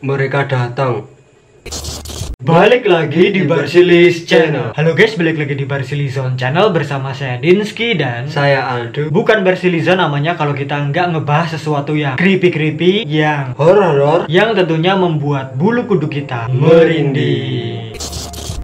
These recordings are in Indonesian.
mereka datang. Balik lagi di Barsilis Channel. Halo guys, balik lagi di Barsilizon Channel bersama saya Dinski dan Saya Aldo. bukan Barsilizon namanya kalau kita nggak ngebahas sesuatu yang creepy, yang Horor, yang tentunya membuat bulu kuduk kita merinding.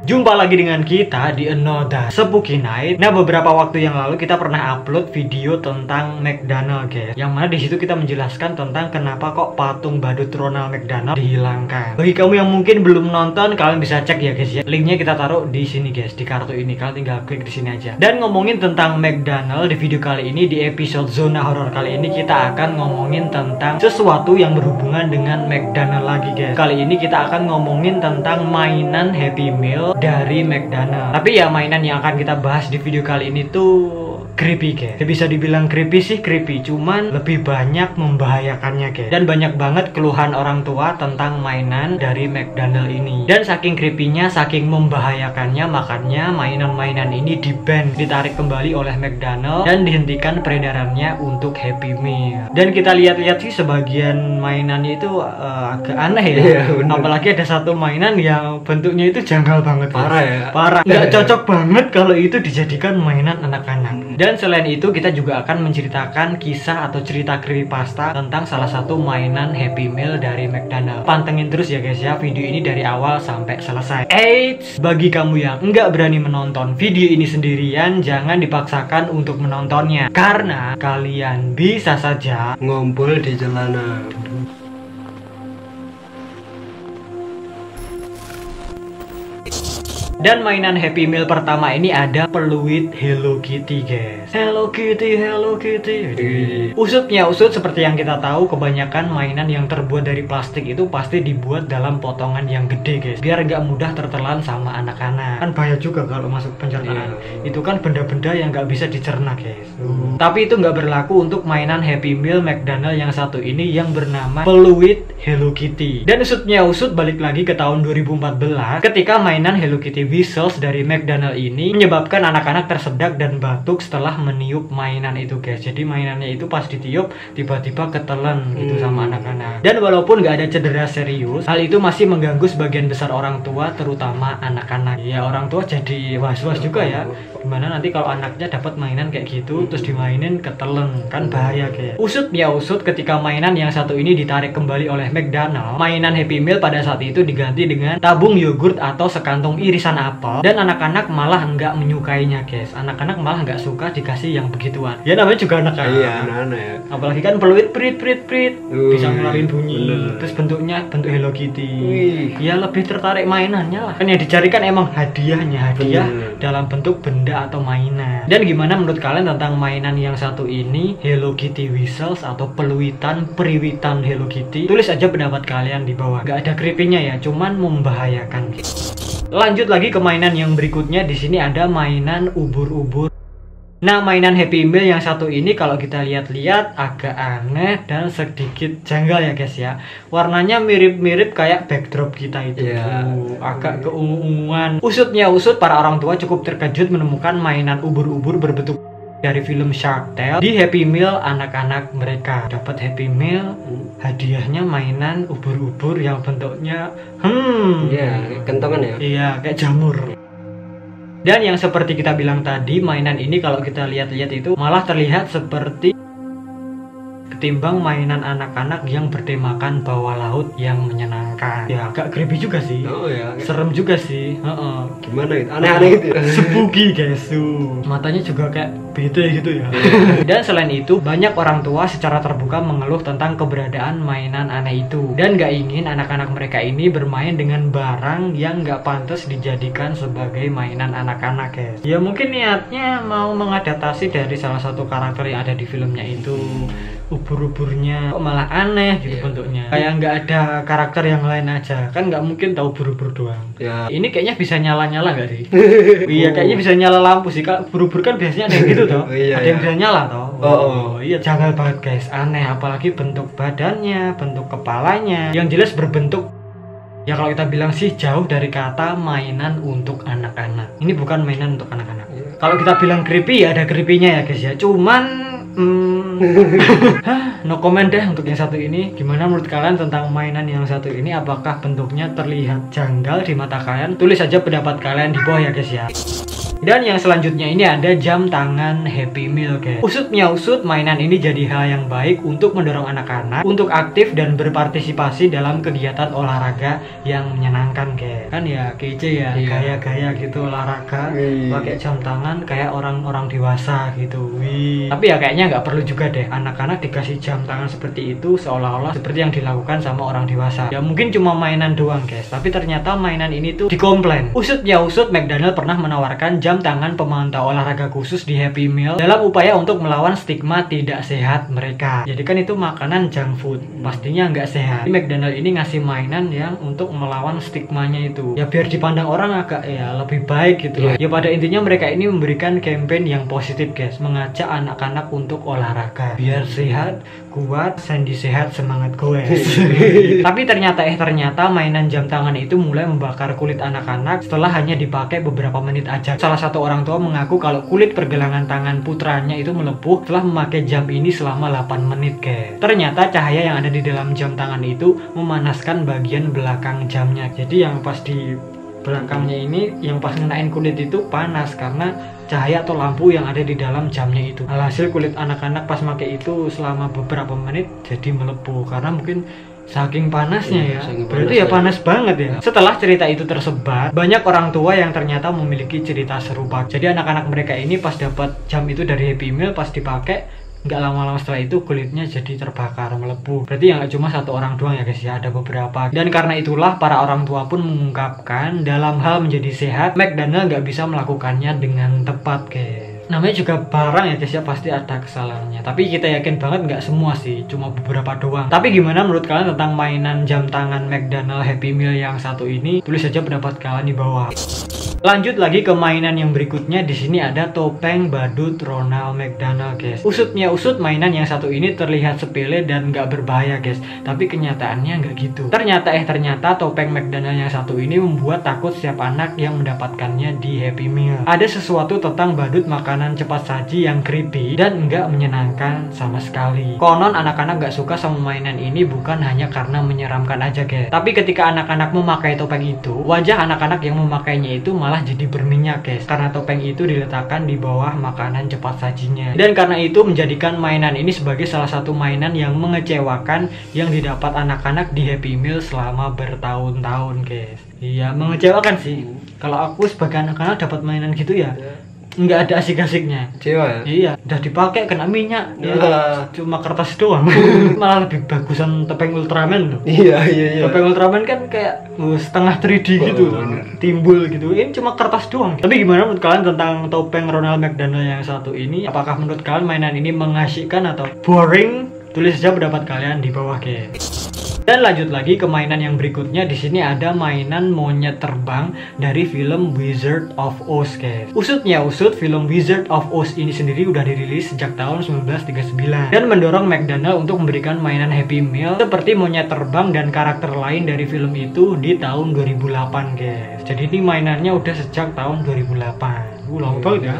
Jumpa lagi dengan kita di Another Spooky Night. Nah, beberapa waktu yang lalu kita pernah upload video tentang McDonald, guys. Yang mana di situ kita menjelaskan tentang kenapa kok patung badut Ronald McDonald dihilangkan. Bagi kamu yang mungkin belum nonton, kalian bisa cek ya, guys ya. Linknya kita taruh di sini, guys, di kartu ini. Kalian tinggal klik di sini aja. Dan ngomongin tentang McDonald di video kali ini, di episode Zona Horor kali ini kita akan ngomongin tentang sesuatu yang berhubungan dengan McDonald lagi, guys. Kali ini kita akan ngomongin tentang mainan Happy Meal dari McDonald. Tapi ya mainan yang akan kita bahas di video kali ini tuh creepy, guys. Bisa dibilang creepy sih creepy, cuman lebih banyak membahayakannya, guys. Dan banyak banget keluhan orang tua tentang mainan dari McDonald ini. Dan saking creepy-nya, saking membahayakannya, makanya mainan-mainan ini di-ban, ditarik kembali oleh McDonald dan dihentikan peredarannya untuk Happy Meal. Dan kita lihat-lihat sih sebagian mainannya itu agak aneh ya. Apalagi ada satu mainan yang bentuknya itu janggal banget. Parah ya? Parah. Nggak cocok banget kalau itu dijadikan mainan anak-anak. Dan selain itu kita juga akan menceritakan kisah atau cerita creepypasta tentang salah satu mainan Happy Meal dari McDonald. Pantengin terus ya guys ya video ini dari awal sampai selesai. Eits, bagi kamu yang nggak berani menonton video ini sendirian, jangan dipaksakan untuk menontonnya. Karena kalian bisa saja ngumpul di jalanan. Dan mainan Happy Meal pertama ini ada peluit Hello Kitty, guys. Hello Kitty, Hello Kitty. Usutnya usut seperti yang kita tahu, kebanyakan mainan yang terbuat dari plastik itu pasti dibuat dalam potongan yang gede, guys, biar nggak mudah tertelan sama anak-anak. Kan bahaya juga kalau masuk pencernaan. Itu kan benda-benda yang nggak bisa dicerna, guys. Tapi itu nggak berlaku untuk mainan Happy Meal McDonald yang satu ini yang bernama peluit Hello Kitty. Dan usutnya usut balik lagi ke tahun 2014 ketika mainan Hello Kitty Whistles dari McDonald ini menyebabkan anak-anak tersedak dan batuk setelah meniup mainan itu, guys. Jadi mainannya itu pas ditiup tiba-tiba ketelan gitu sama anak-anak. Dan walaupun nggak ada cedera serius, hal itu masih mengganggu sebagian besar orang tua, terutama anak-anak. Ya orang tua jadi was-was juga ya. Gimana nanti kalau anaknya dapat mainan kayak gitu terus dimainin ketelan, kan bahaya, guys. Usut ya usut ketika mainan yang satu ini ditarik kembali oleh McDonald, mainan Happy Meal pada saat itu diganti dengan tabung yogurt atau sekantung irisan apel, dan anak-anak malah nggak menyukainya, guys. Anak-anak malah nggak suka dikasih yang begituan. Ya namanya juga anak kan. Iya, anak-anak ya. Apalagi kan peluit prit bisa ngeluarin bunyi. Bener. Terus bentuknya bentuk Hello Kitty. Wih. Ya lebih tertarik mainannya lah. Kan yang dicarikan emang hadiah Bener. dalam bentuk benda atau mainan. Dan gimana menurut kalian tentang mainan yang satu ini, Hello Kitty Whistles atau periwitan Hello Kitty? Tulis aja pendapat kalian di bawah. Nggak ada creepy-nya ya, cuman membahayakan. Lanjut lagi ke mainan yang berikutnya. Di sini ada mainan ubur-ubur. Nah, mainan Happy Meal yang satu ini kalau kita lihat-lihat agak aneh dan sedikit janggal ya, guys ya. Warnanya mirip-mirip kayak backdrop kita itu. Agak keungu-unguan. Usutnya usut, para orang tua cukup terkejut menemukan mainan ubur-ubur berbentuk dari film Shark Tale di Happy Meal anak-anak mereka. Dapat Happy Meal, hadiahnya mainan ubur-ubur yang bentuknya Kentongan ya. iya, kayak jamur. Dan yang seperti kita bilang tadi, mainan ini kalau kita lihat-lihat itu malah terlihat seperti ketimbang mainan anak-anak yang bertemakan bawah laut yang menyenangkan. Ya agak creepy juga sih. Oh ya. Serem juga sih. Gimana gitu? Aneh-aneh gitu. Spooky, guys. Matanya juga kayak bete gitu ya. Dan selain itu, banyak orang tua secara terbuka mengeluh tentang keberadaan mainan aneh itu dan gak ingin anak-anak mereka ini bermain dengan barang yang gak pantas dijadikan sebagai mainan anak-anak, guys. Ya mungkin niatnya mau mengadaptasi dari salah satu karakter yang ada di filmnya itu. Ubur-uburnya kok malah aneh gitu bentuknya, kayak nggak ada karakter yang lain aja. Kan nggak mungkin tahu ubur-ubur doang ya. Ini kayaknya bisa nyala-nyala nggak sih? Iya, kayaknya bisa nyala lampu sih. Kalau ubur-ubur kan biasanya ada yang gitu toh. Ada yang bisa nyala toh. Iya, janggal banget, guys. Aneh, apalagi bentuk badannya, bentuk kepalanya yang jelas berbentuk, ya kalau kita bilang sih jauh dari kata mainan untuk anak-anak. Ini bukan mainan untuk anak-anak. Kalau kita bilang creepy ya ada creepy-nya ya guys ya. Cuman no comment deh untuk yang satu ini. Gimana menurut kalian tentang mainan yang satu ini? Apakah bentuknya terlihat janggal di mata kalian? Tulis aja pendapat kalian di bawah ya guys ya. Dan yang selanjutnya ini ada jam tangan Happy Meal guys. Usutnya usut, mainan ini jadi hal yang baik untuk mendorong anak-anak untuk aktif dan berpartisipasi dalam kegiatan olahraga yang menyenangkan guys. Kan ya kece ya, gaya-gaya gitu olahraga pakai jam tangan kayak orang-orang dewasa gitu. Wih. Tapi ya kayaknya nggak perlu juga deh anak-anak dikasih jam tangan seperti itu seolah-olah seperti yang dilakukan sama orang dewasa. Ya mungkin cuma mainan doang guys, tapi ternyata mainan ini tuh dikomplain. Usutnya usut, McDonald pernah menawarkan jam tangan pemantau olahraga khusus di Happy Meal dalam upaya untuk melawan stigma tidak sehat mereka. Jadi kan itu makanan junk food, pastinya nggak sehat. Di McDonald ini ngasih mainan yang untuk melawan stigmanya itu. Ya biar dipandang orang agak ya lebih baik gitu. Ya pada intinya mereka ini memberikan campaign yang positif guys, mengajak anak-anak untuk olahraga biar sehat, kuat, sandi sehat, semangat goes. Tapi ternyata mainan jam tangan itu mulai membakar kulit anak-anak setelah hanya dipakai beberapa menit aja. Salah satu orang tua mengaku kalau kulit pergelangan tangan putranya itu melepuh setelah memakai jam ini selama 8 menit guys. Ternyata cahaya yang ada di dalam jam tangan itu memanaskan bagian belakang jamnya. Jadi yang pas di belakangnya ini, yang pas ngenain kulit itu panas karena cahaya atau lampu yang ada di dalam jamnya itu. Alhasil kulit anak-anak pas pakai itu selama beberapa menit jadi melepuh karena mungkin saking panasnya ya. Berarti ya panas banget ya. Setelah cerita itu tersebar, banyak orang tua yang ternyata memiliki cerita serupa. Jadi anak-anak mereka ini pas dapat jam itu dari Happy Meal, pas dipakai nggak lama-lama setelah itu kulitnya jadi terbakar, melepuh. Berarti yang cuma satu orang doang ya guys ya, ada beberapa. Dan karena itulah para orang tua pun mengungkapkan dalam hal menjadi sehat, McDonald nggak bisa melakukannya dengan tepat guys. Namanya juga barang ya guys ya, pasti ada kesalahannya. Tapi kita yakin banget nggak semua sih, cuma beberapa doang. Tapi gimana menurut kalian tentang mainan jam tangan McDonald Happy Meal yang satu ini? Tulis aja pendapat kalian di bawah. Lanjut lagi ke mainan yang berikutnya. Di sini ada topeng badut Ronald McDonald guys. Usutnya usut, mainan yang satu ini terlihat sepele dan nggak berbahaya guys, tapi kenyataannya nggak gitu. Ternyata topeng McDonald yang satu ini membuat takut setiap anak yang mendapatkannya di Happy Meal. Ada sesuatu tentang badut makanan cepat saji yang creepy dan nggak menyenangkan sama sekali. Konon anak-anak nggak suka sama mainan ini bukan hanya karena menyeramkan aja guys, tapi ketika anak-anak memakai topeng itu, wajah anak-anak yang memakainya itu malah jadi berminyak guys, karena topeng itu diletakkan di bawah makanan cepat sajinya. Dan karena itu menjadikan mainan ini sebagai salah satu mainan yang mengecewakan yang didapat anak-anak di Happy Meal selama bertahun-tahun guys. Iya, mengecewakan sih. Kalau aku sebagai anak-anak dapat mainan gitu ya nggak ada asik-asiknya. Kecewa ya? Iya, udah dipakai kena minyak ya, cuma kertas doang. Malah lebih bagusan topeng Ultraman loh. Iya. Topeng Ultraman kan kayak setengah 3D gitu, timbul gitu. Ini cuma kertas doang. Tapi gimana menurut kalian tentang topeng Ronald McDonald yang satu ini? Apakah menurut kalian mainan ini mengasyikkan atau boring? Tulis saja pendapat kalian di bawah guys. Dan lanjut lagi ke mainan yang berikutnya. Di sini ada mainan monyet terbang dari film Wizard of Oz guys. Usutnya usut, film Wizard of Oz ini sendiri udah dirilis sejak tahun 1939 dan mendorong McDonald untuk memberikan mainan Happy Meal seperti monyet terbang dan karakter lain dari film itu di tahun 2008 guys. Jadi ini mainannya udah sejak tahun 2008. Lama banget ya.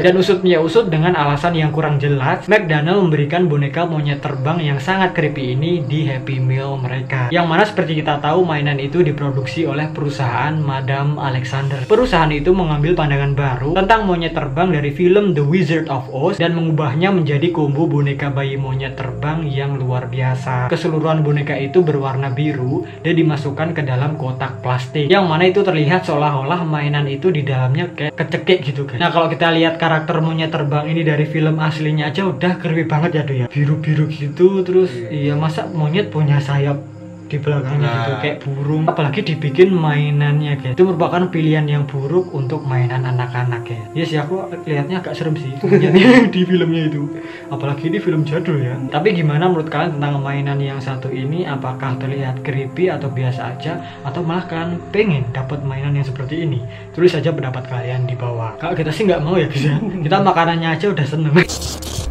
Dan usutnya usut, dengan alasan yang kurang jelas, McDonald memberikan boneka monyet terbang yang sangat creepy ini di Happy Meal mereka. Yang mana seperti kita tahu mainan itu diproduksi oleh perusahaan Madame Alexander. Perusahaan itu mengambil pandangan baru tentang monyet terbang dari film The Wizard of Oz dan mengubahnya menjadi combo boneka bayi monyet terbang yang luar biasa. Keseluruhan boneka itu berwarna biru dan dimasukkan ke dalam kotak plastik, yang mana itu terlihat seolah-olah mainan itu di dalamnya kayak kecekik gitu kan. Nah kalau kita lihat karakter monyet terbang ini dari film aslinya aja udah creepy banget ya tuh ya, biru-biru gitu. Terus iya masa monyet punya sayap di belakangnya gitu kayak burung, apalagi dibikin mainannya guys. Itu merupakan pilihan yang buruk untuk mainan anak-anak ya. Iya sih, aku lihatnya agak serem sih di filmnya itu, apalagi ini film jadul ya. Tapi gimana menurut kalian tentang mainan yang satu ini? Apakah terlihat creepy atau biasa aja, atau malah kalian pengen dapat mainan yang seperti ini? Tulis saja pendapat kalian di bawah. Kalau kita sih nggak mau ya guys ya, kita makanannya aja udah seneng.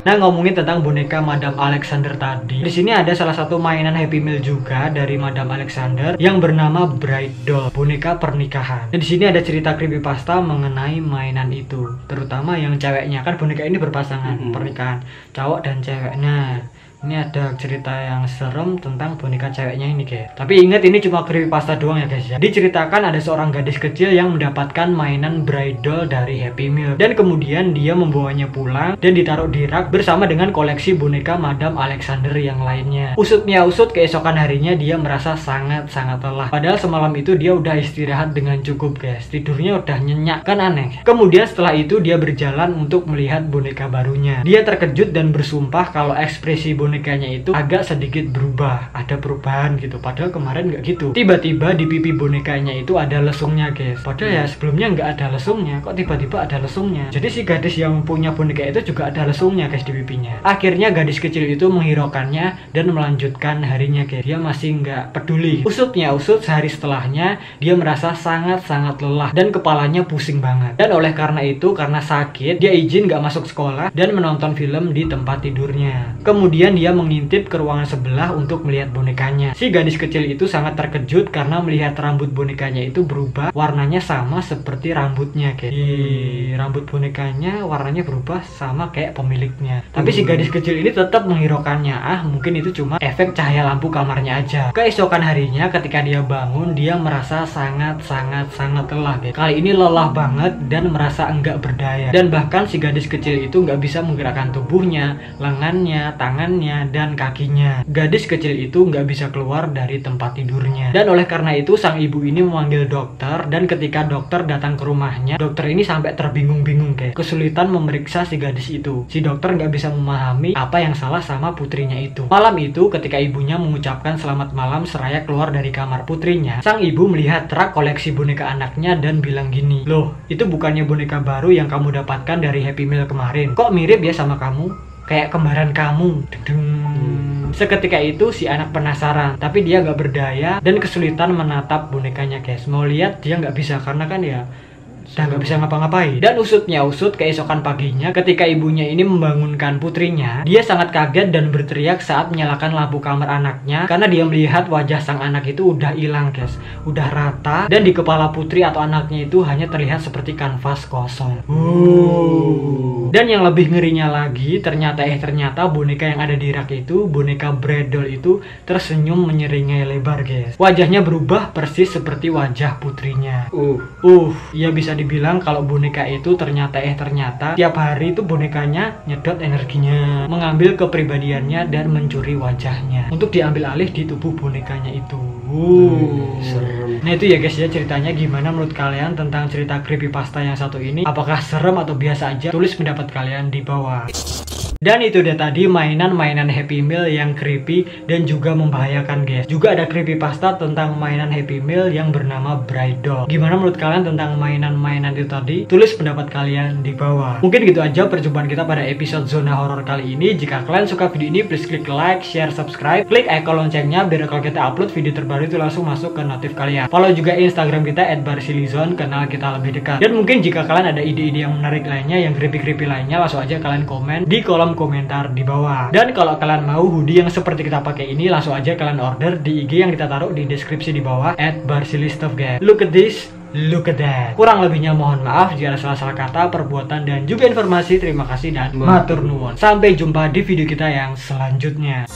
Nah, ngomongin tentang boneka Madame Alexander tadi, di sini ada salah satu mainan Happy Meal juga dari Madame Alexander yang bernama Bride Doll, boneka pernikahan. Dan di sini ada cerita creepypasta mengenai mainan itu, terutama yang ceweknya, kan boneka ini berpasangan pernikahan cowok dan cewek. Nah, ini ada cerita yang serem tentang boneka ceweknya ini guys. Tapi ingat ini cuma creepypasta doang ya guys ya. Diceritakan ada seorang gadis kecil yang mendapatkan mainan Bride Doll dari Happy Meal, dan kemudian dia membawanya pulang dan ditaruh di rak bersama dengan koleksi boneka Madame Alexander yang lainnya. Usutnya usut, keesokan harinya dia merasa sangat-sangat lelah. Padahal semalam itu dia udah istirahat dengan cukup guys. Tidurnya udah nyenyak, kan aneh. Kemudian setelah itu dia berjalan untuk melihat boneka barunya. Dia terkejut dan bersumpah kalau ekspresi bonekanya itu agak sedikit berubah, ada perubahan gitu, padahal kemarin nggak gitu. Tiba-tiba di pipi bonekanya itu ada lesungnya guys, padahal ya sebelumnya nggak ada lesungnya, kok tiba-tiba ada lesungnya. Jadi si gadis yang punya boneka itu juga ada lesungnya guys di pipinya. Akhirnya gadis kecil itu menghiraukannya dan melanjutkan harinya guys. Dia masih nggak peduli. Usutnya usut, sehari setelahnya dia merasa sangat-sangat lelah dan kepalanya pusing banget. Dan oleh karena itu, karena sakit, dia izin nggak masuk sekolah dan menonton film di tempat tidurnya. Kemudian dia mengintip ke ruangan sebelah untuk melihat bonekanya. Si gadis kecil itu sangat terkejut karena melihat rambut bonekanya itu berubah, warnanya sama seperti rambutnya guys. Rambut bonekanya warnanya berubah sama kayak pemiliknya. Tapi si gadis kecil ini tetap menghiraukannya. Mungkin itu cuma efek cahaya lampu kamarnya aja. Keesokan harinya ketika dia bangun, dia merasa sangat lelah guys. Kali ini lelah banget dan merasa enggak berdaya. Dan bahkan si gadis kecil itu nggak bisa menggerakkan tubuhnya, lengannya, tangannya, dan kakinya. Gadis kecil itu nggak bisa keluar dari tempat tidurnya. Dan oleh karena itu sang ibu ini memanggil dokter, dan ketika dokter datang ke rumahnya, dokter ini sampai terbingung-bingung guys, kesulitan memeriksa si gadis itu. Si dokter nggak bisa memahami apa yang salah sama putrinya itu. Malam itu ketika ibunya mengucapkan selamat malam seraya keluar dari kamar putrinya, sang ibu melihat rak koleksi boneka anaknya dan bilang gini, "Loh, itu bukannya boneka baru yang kamu dapatkan dari Happy Meal kemarin? Kok mirip ya sama kamu? Kayak kembaran kamu." Seketika itu si anak penasaran, tapi dia gak berdaya dan kesulitan menatap bonekanya guys. Mau lihat dia nggak bisa karena kan ya udah nggak bisa ngapa-ngapain. Dan usutnya usut, keesokan paginya ketika ibunya ini membangunkan putrinya, dia sangat kaget dan berteriak saat menyalakan lampu kamar anaknya karena dia melihat wajah sang anak itu udah hilang guys, udah rata, dan di kepala putri atau anaknya itu hanya terlihat seperti kanvas kosong. Dan yang lebih ngerinya lagi, ternyata boneka yang ada di rak itu, boneka Bride Doll itu tersenyum menyeringai lebar guys. Wajahnya berubah persis seperti wajah putrinya. Ya bisa dibilang kalau boneka itu ternyata tiap hari itu bonekanya nyedot energinya, mengambil kepribadiannya dan mencuri wajahnya untuk diambil alih di tubuh bonekanya itu. Serem. Nah itu ya guys ya ceritanya. Gimana menurut kalian tentang cerita creepypasta yang satu ini? Apakah serem atau biasa aja? Tulis pendapat kalian di bawah. Dan itu dia tadi mainan-mainan Happy Meal yang creepy dan juga membahayakan guys. Juga ada creepypasta tentang mainan Happy Meal yang bernama Bride Doll. Gimana menurut kalian tentang mainan-mainan itu tadi? Tulis pendapat kalian di bawah. Mungkin gitu aja perjumpaan kita pada episode Zona Horor kali ini. Jika kalian suka video ini, please klik like, share, subscribe, klik icon loncengnya biar kalau kita upload video terbaru itu langsung masuk ke notif kalian. Follow juga Instagram kita @barsilizon, kenal kita lebih dekat. Dan mungkin jika kalian ada ide-ide yang menarik lainnya, yang creepy-creepy lainnya, langsung aja kalian komen di kolom komentar di bawah. Dan kalau kalian mau hoodie yang seperti kita pakai ini, langsung aja kalian order di IG yang kita taruh di deskripsi di bawah @barsilistov guys. Look at this, look at that. Kurang lebihnya mohon maaf jika ada salah-salah kata, perbuatan, dan juga informasi. Terima kasih dan matur nuwun. Sampai jumpa di video kita yang selanjutnya.